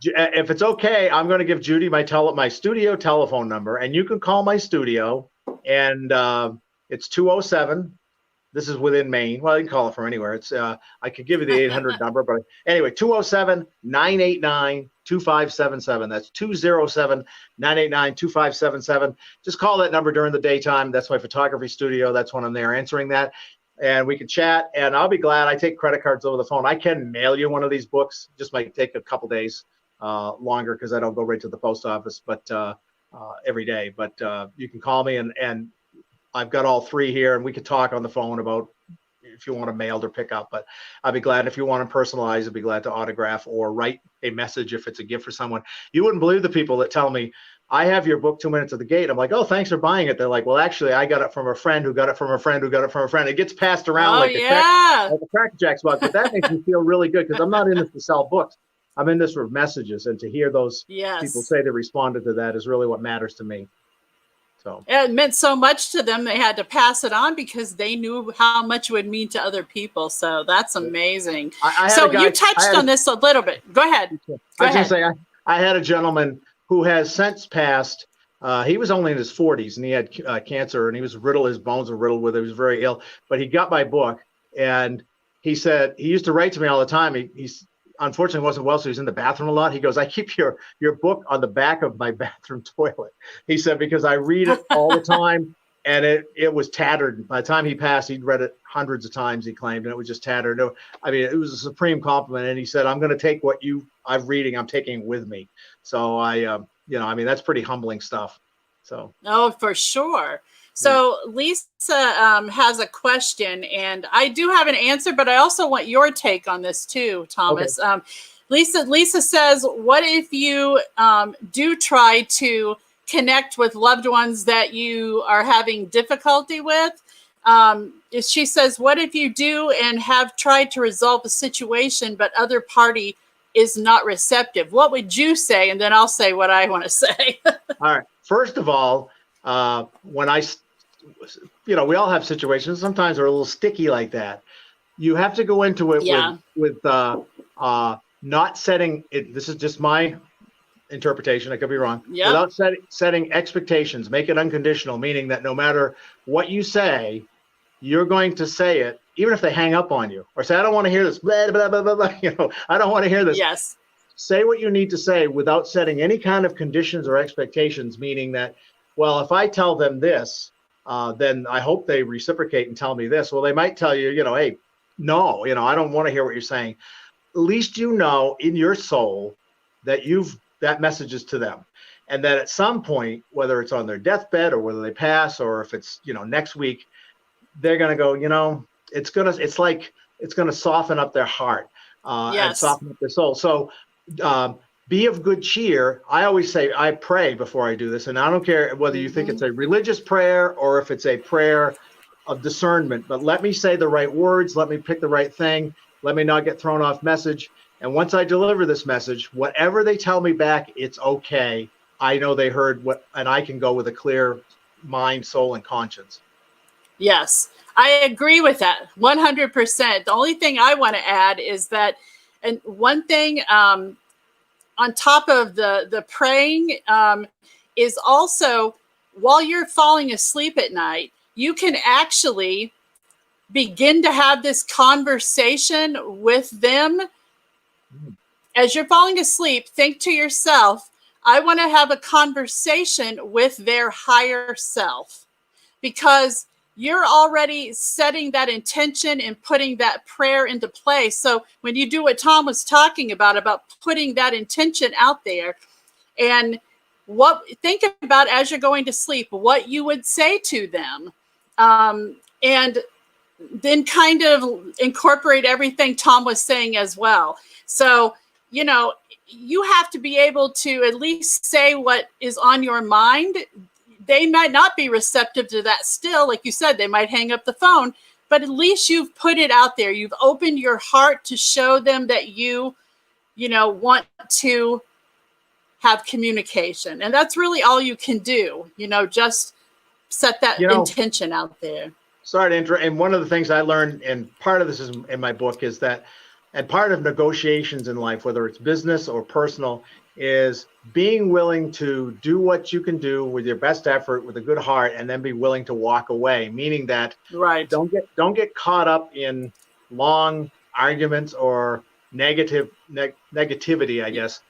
C: Judy? If it's okay, I'm going to give Judy my studio telephone number, and you can call my studio, and it's 207. This is within Maine. Well, you can call it from anywhere. It's I could give you the 800 number, but anyway, 207-989-2577. That's 207-989-2577. Just call that number during the daytime. That's my photography studio. That's when I'm there answering that. And we can chat, and I'll be glad. I take credit cards over the phone. I can mail you one of these books. Just might take a couple days longer because I don't go right to the post office, but every day. But you can call me, and I've got all three here, and we could talk on the phone about if you want to mail or pick up. But I'd be glad if you want to personalize. I'd be glad to autograph or write a message if it's a gift for someone. You wouldn't believe the people that tell me, I have your book 2 minutes at the gate. I'm like, oh, thanks for buying it. They're like, well, actually, I got it from a friend who got it from a friend who got it from a friend. It gets passed around like a Cracker Jack's book. But that makes me feel really good because I'm not in this to sell books. I'm in this for messages. And to hear those people say they responded to that is really what matters to me. So
B: it meant so much to them. They had to pass it on because they knew how much it would mean to other people. So that's amazing. You touched on this a little bit. Go ahead.
C: I was going to say, I had a gentleman who has since passed. He was only in his 40s, and he had cancer, and he was riddled. His bones were riddled with it. He was very ill. But he got my book, and he said he used to write to me all the time. He's unfortunately wasn't well, so he's in the bathroom a lot. He goes, I keep your book on the back of my bathroom toilet. He said, because I read it all the time, and it was tattered. By the time he passed, he'd read it hundreds of times, he claimed, and it was just tattered. I mean, it was a supreme compliment. And he said, I'm going to take what I'm reading, I'm taking it with me. So I mean, that's pretty humbling stuff. So. Oh,
B: for sure. So Lisa has a question, and I do have an answer, but I also want your take on this too, Thomas. Okay. Lisa says, what if you do try to connect with loved ones that you are having difficulty with? She says, what if you do and have tried to resolve a situation, but other party is not receptive? What would you say? And then I'll say what I want to say.
C: All right. First of all, when we all have situations. Sometimes they're a little sticky like that. You have to go into it with not setting it. This is just my interpretation. I could be wrong. Without setting expectations, make it unconditional, meaning that no matter what you say, you're going to say it, even if they hang up on you or say, I don't want to hear this, blah, blah, blah, blah, blah. I don't want to hear this.
B: Yes.
C: Say what you need to say without setting any kind of conditions or expectations, meaning that, well, if I tell them this, then I hope they reciprocate and tell me this. Well, they might tell you, hey, no, I don't want to hear what you're saying. At least you know in your soul that that message is to them. And that at some point, whether it's on their deathbed or whether they pass, or if it's, next week, they're going to go, it's going to soften up their heart and soften up their soul. So be of good cheer. I always say, I pray before I do this. And I don't care whether you think it's a religious prayer or if it's a prayer of discernment, but let me say the right words. Let me pick the right thing. Let me not get thrown off message. And once I deliver this message, whatever they tell me back, it's okay. I know they heard and I can go with a clear mind, soul, and conscience.
B: Yes, I agree with that 100%. The only thing I want to add is that, and one thing on top of the praying is also, while you're falling asleep at night, you can actually begin to have this conversation with them. As you're falling asleep, think to yourself, I want to have a conversation with their higher self, because you're already setting that intention and putting that prayer into place. So when you do what Tom was talking about putting that intention out there, and think about as you're going to sleep, what you would say to them, and then kind of incorporate everything Tom was saying as well. So, you have to be able to at least say what is on your mind. They might not be receptive to that still. Like you said, they might hang up the phone, but at least you've put it out there. You've opened your heart to show them that you want to have communication. And that's really all you can do, just set that intention out there.
C: Sorry to interrupt. And one of the things I learned, and part of this is in my book, is that, and part of negotiations in life, whether it's business or personal, is being willing to do what you can do with your best effort, with a good heart, and then be willing to walk away. Meaning that don't get caught up in long arguments or negativity, I guess.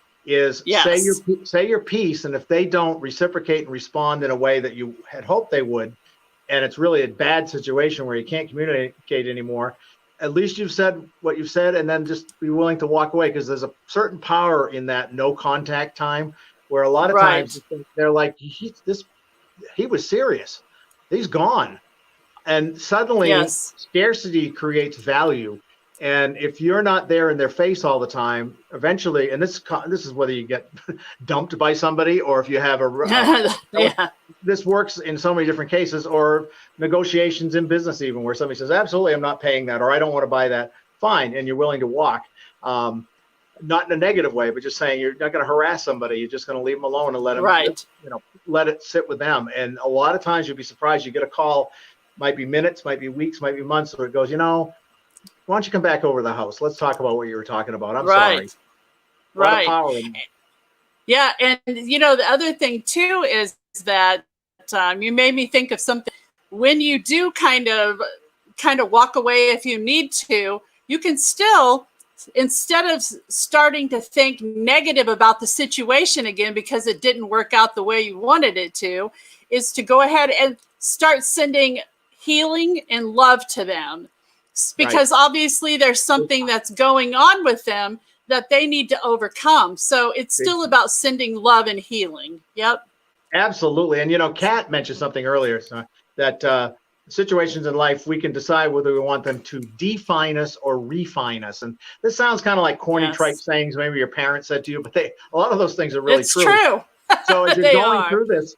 C: Say your piece, and if they don't reciprocate and respond in a way that you had hoped they would, and it's really a bad situation where you can't communicate anymore, at least you've said what you've said, and then just be willing to walk away, because there's a certain power in that no contact time, where a lot of times they're like, he was serious, he's gone, and suddenly scarcity creates value. And if you're not there in their face all the time, eventually, and this is whether you get dumped by somebody, or if you have this works in so many different cases, or negotiations in business, even where somebody says, absolutely, I'm not paying that, or I don't want to buy that. Fine. And you're willing to walk, not in a negative way, but just saying you're not going to harass somebody. You're just going to leave them alone and let them, let it sit with them. And a lot of times you'll be surprised. You get a call, might be minutes, might be weeks, might be months, where it goes, why don't you come back over to the house? Let's talk about what you were talking about. I'm sorry.
B: Right. Yeah. And, the other thing, too, is that you made me think of something. When you do kind of walk away if you need to, you can still, instead of starting to think negative about the situation again because it didn't work out the way you wanted it to, is to go ahead and start sending healing and love to them. Because obviously there's something that's going on with them that they need to overcome. So it's still about sending love and healing. Yep.
C: Absolutely. And, Kat mentioned something earlier, that situations in life, we can decide whether we want them to define us or refine us. And this sounds kind of like corny trite sayings maybe your parents said to you, but a lot of those things are really true. It's true. So as you're going through this,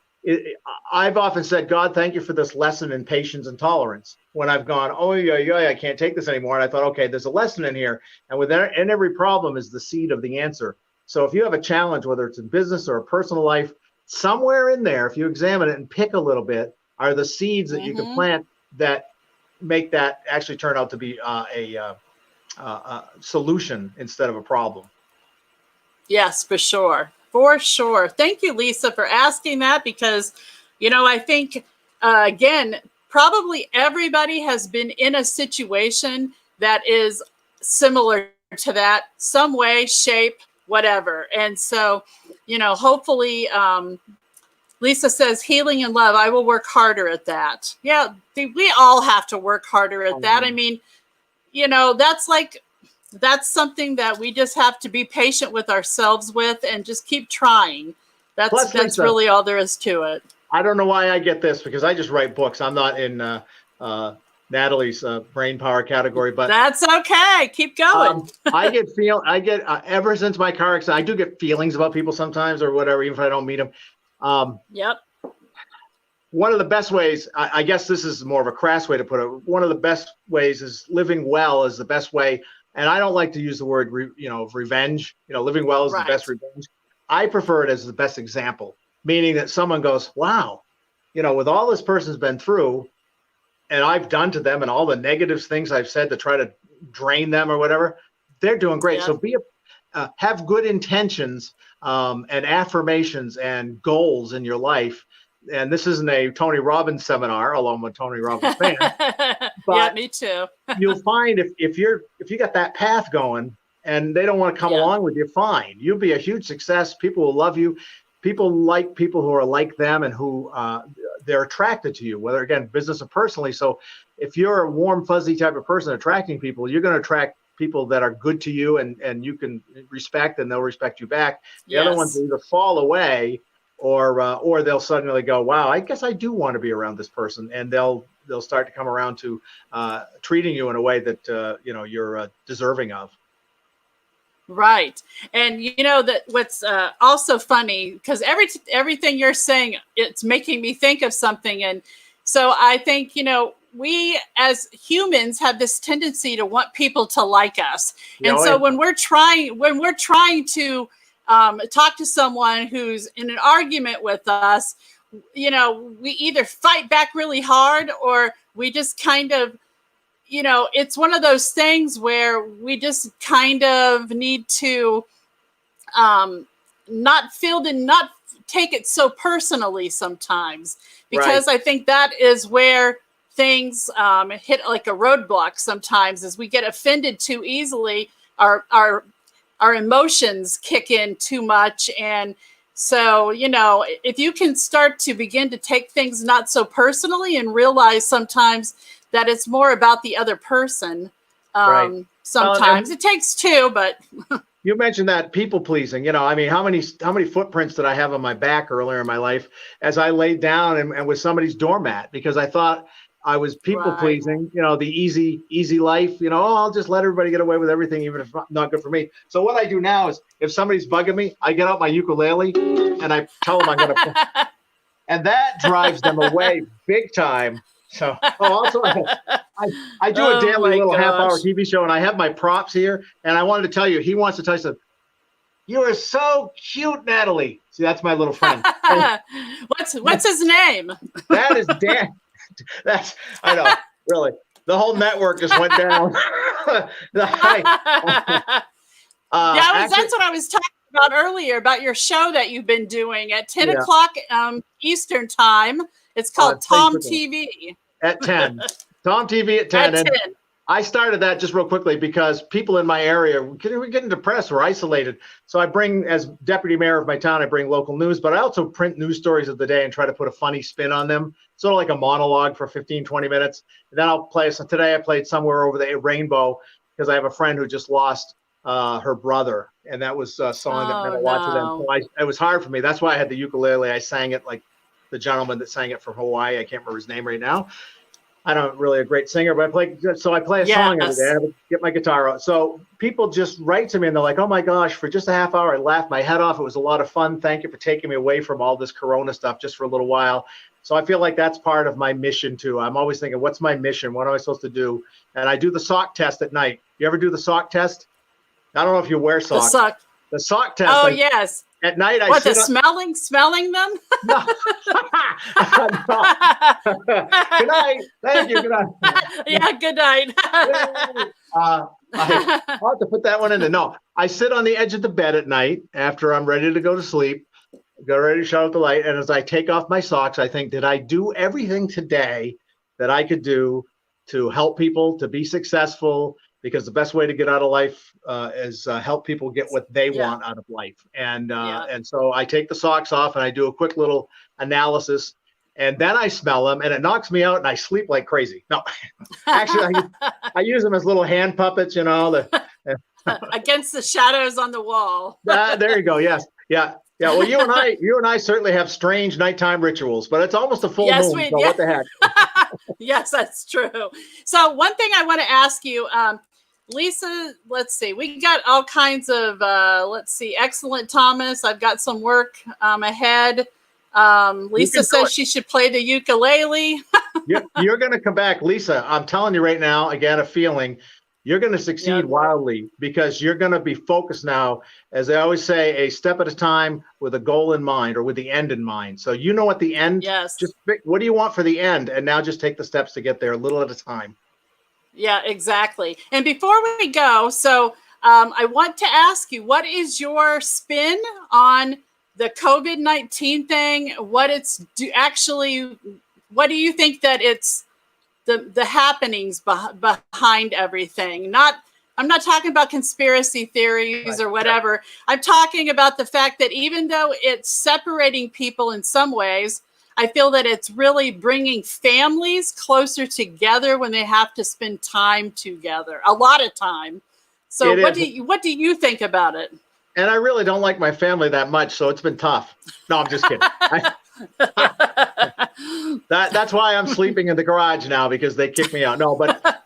C: I've often said, God, thank you for this lesson in patience and tolerance. When I've gone, I can't take this anymore. And I thought, okay, there's a lesson in here. And within every problem is the seed of the answer. So if you have a challenge, whether it's in business or a personal life, somewhere in there, if you examine it and pick a little bit, are the seeds that you can plant that make that actually turn out to be a solution instead of a problem.
B: Yes, for sure. For sure. Thank you, Lisa, for asking that, because, I think, again, probably everybody has been in a situation that is similar to that, some way, shape, whatever. And so, hopefully, Lisa says, healing and love, I will work harder at that. Yeah, we all have to work harder at that. I mean, that's something that we just have to be patient with ourselves with and just keep trying. That's
C: Lisa,
B: really all there is to it.
C: I don't know why I get this, because I just write books. I'm not in Natalee's brain power category, but
B: that's okay. Keep going.
C: I get ever since my car accident, I do get feelings about people sometimes or whatever, even if I don't meet them.
B: Yep.
C: One of the best ways, I guess this is more of a crass way to put it. One of the best ways is living well is the best way. And I don't like to use the word, revenge. Living well is the best revenge. I prefer it as the best example, meaning that someone goes, wow, with all this person's been through and I've done to them and all the negative things I've said to try to drain them or whatever, they're doing great.
B: Yeah.
C: So have good intentions and affirmations and goals in your life. And this isn't a Tony Robbins seminar, although I'm a Tony Robbins fan. But
B: yeah, me too.
C: You'll find if you got that path going and they don't want to come along with you, fine. You'll be a huge success. People will love you. People like people who are like them and who they're attracted to you, whether, again, business or personally. So if you're a warm, fuzzy type of person attracting people, you're going to attract people that are good to you and you can respect, and they'll respect you back. The other ones will either fall away or they'll suddenly go, wow, I guess I do want to be around this person. And they'll start to come around to treating you in a way that, you're deserving of.
B: Right. And that what's also funny, because everything you're saying, it's making me think of something. And so I think, we as humans have this tendency to want people to like us. And so when we're trying to talk to someone who's in an argument with us, we either fight back really hard or we just kind of, it's one of those things where we just kind of need to not take it so personally sometimes, because I think that is where things hit like a roadblock sometimes, as we get offended too easily. Our emotions kick in too much. And so, if you can start to begin to take things not so personally and realize sometimes that it's more about the other person. Sometimes it takes two, but
C: you mentioned that people pleasing, how many footprints did I have on my back earlier in my life as I laid down and was somebody's doormat because I thought I was people pleasing, the easy life, I'll just let everybody get away with everything, even if it's not good for me. So what I do now is if somebody's bugging me, I get out my ukulele and I tell them I'm going to play. And that drives them away big time. So also I do a daily little half-hour TV show, and I have my props here. And I wanted to tell you, he wants to tell you something. You are so cute, Natalee. See, that's my little friend.
B: What's his name?
C: That is Dan. I know, really. The whole network just went down.
B: That's what I was talking about earlier, about your show that you've been doing at 10 o'clock Eastern time. It's called Tom TV.
C: At 10. Tom TV at 10.
B: At 10.
C: And I started that just real quickly because people in my area were getting depressed or isolated. So I bring, as deputy mayor of my town, I bring local news, but I also print news stories of the day and try to put a funny spin on them. Sort of like a monologue for 15, 20 minutes. And then I'll play. So today I played Somewhere Over the Rainbow because I have a friend who just lost her brother. And that was a song that meant a lot to them. So it was hard for me. That's why I had the ukulele. I sang it like the gentleman that sang it from Hawaii. I can't remember his name right now. I'm not really a great singer, but I play a song every day. I get my guitar out. So people just write to me and they're like, oh my gosh, for just a half hour, I laughed my head off. It was a lot of fun. Thank you for taking me away from all this Corona stuff just for a little while. So I feel like that's part of my mission too. I'm always thinking, what's my mission? What am I supposed to do? And I do the sock test at night. You ever do the sock test? I don't know if you wear socks. The sock test.
B: Oh, yes.
C: At night,
B: smelling them?
C: No. No. Good night. Thank you. Good night.
B: Yeah, good night.
C: I'll have to put that one in there. No, I sit on the edge of the bed at night after I'm ready to go to sleep, ready to shut out the light. And as I take off my socks, I think, did I do everything today that I could do to help people to be successful, because the best way to get out of life is help people get what they want out of life. And so I take the socks off and I do a quick little analysis, and then I smell them, and it knocks me out, and I sleep like crazy. No, actually, I use them as little hand puppets, you know,
B: against the shadows on the wall.
C: There you go. Yes. Yeah. Yeah. Well, you and I certainly have strange nighttime rituals, but it's almost a full moon. So what the heck?
B: Yes, that's true. So one thing I want to ask you, Lisa, let's see, we got all kinds of, excellent, Thomas. I've got some work ahead. Lisa says she should play the ukulele.
C: You're going to come back, Lisa. I'm telling you right now, again, a feeling. You're going to succeed wildly, because you're going to be focused now, as I always say, a step at a time with a goal in mind, or with the end in mind. So you know what the end, just pick, what do you want for the end? And now just take the steps to get there a little at a time. Yeah,
B: exactly. And before we go, so I want to ask you, what is your spin on the COVID-19 thing? What do you think that it's, the happenings behind everything? I'm not talking about conspiracy theories or whatever. Right. I'm talking about the fact that even though it's separating people in some ways, I feel that it's really bringing families closer together when they have to spend time together, a lot of time. So what do you think about it?
C: And I really don't like my family that much, so it's been tough. No, I'm just kidding. That's why I'm sleeping in the garage now, because they kick me out. No, but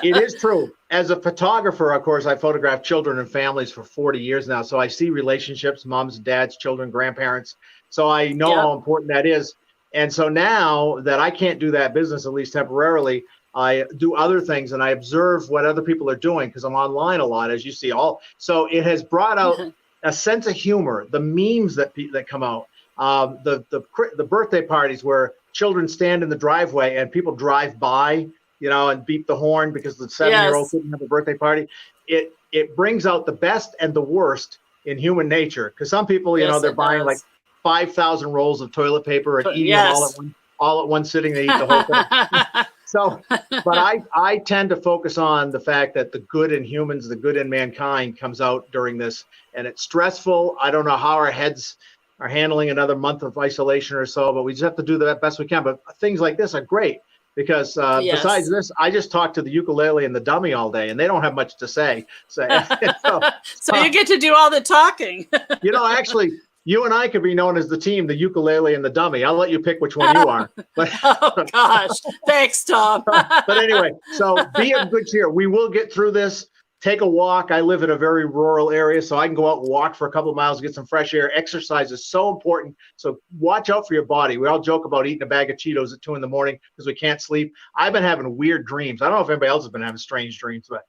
C: it is true. As a photographer, of course, I photograph children and families for 40 years now. So I see relationships, moms, dads, children, grandparents. So I know how important that is. And so now that I can't do that business, at least temporarily, I do other things, and I observe what other people are doing, because I'm online a lot, as you see. So it has brought out a sense of humor, the memes that come out. The birthday parties where children stand in the driveway and people drive by, you know, and beep the horn because the 7-year-old couldn't have a birthday party. It brings out the best and the worst in human nature, because some people, you know, they're buying like 5,000 rolls of toilet paper and eating them all at one sitting. They eat the whole thing. So, but I tend to focus on the fact that the good in humans, the good in mankind, comes out during this, and it's stressful. I don't know how our heads are handling another month of isolation or so, but we just have to do the best we can. But things like this are great, because besides this, I just talk to the ukulele and the dummy all day, and they don't have much to say. So
B: you get to do all the talking.
C: You know, actually, you and I could be known as the team, the ukulele and the dummy. I'll let you pick which one you are. But,
B: oh, gosh. Thanks, Tom.
C: But anyway, so be of good cheer. We will get through this. Take a walk. I live in a very rural area, so I can go out and walk for a couple of miles, get some fresh air. Exercise is so important. So watch out for your body. We all joke about eating a bag of Cheetos at 2 in the morning because we can't sleep. I've been having weird dreams. I don't know if anybody else has been having strange dreams, but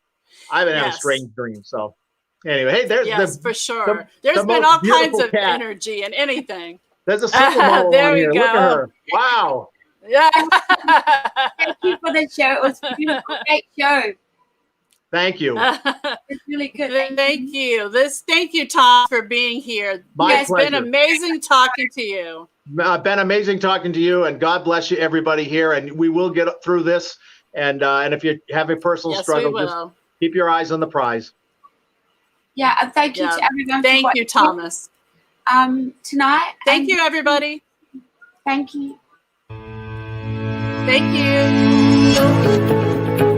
C: I've been having strange dreams. So anyway, hey, there's
B: for sure. There's been all kinds of energy and anything.
C: There's a supermodel
B: there
C: on
B: we
C: here.
B: go.
C: Look at her. Wow.
A: Yeah. Thank you for the show. It was a beautiful, great show.
C: Thank you.
A: It's really good.
B: Thank you. Thank you, Tom, for being here.
C: My pleasure.
B: It's been amazing talking to you.
C: Been amazing talking to you, and God bless you, everybody here. And we will get through this. And if you have a personal struggle, just keep your eyes on the prize.
A: Yeah, and thank you to everyone.
B: Thank you, Thomas.
A: Tonight.
B: Thank you, everybody.
A: Thank you.
B: Thank you.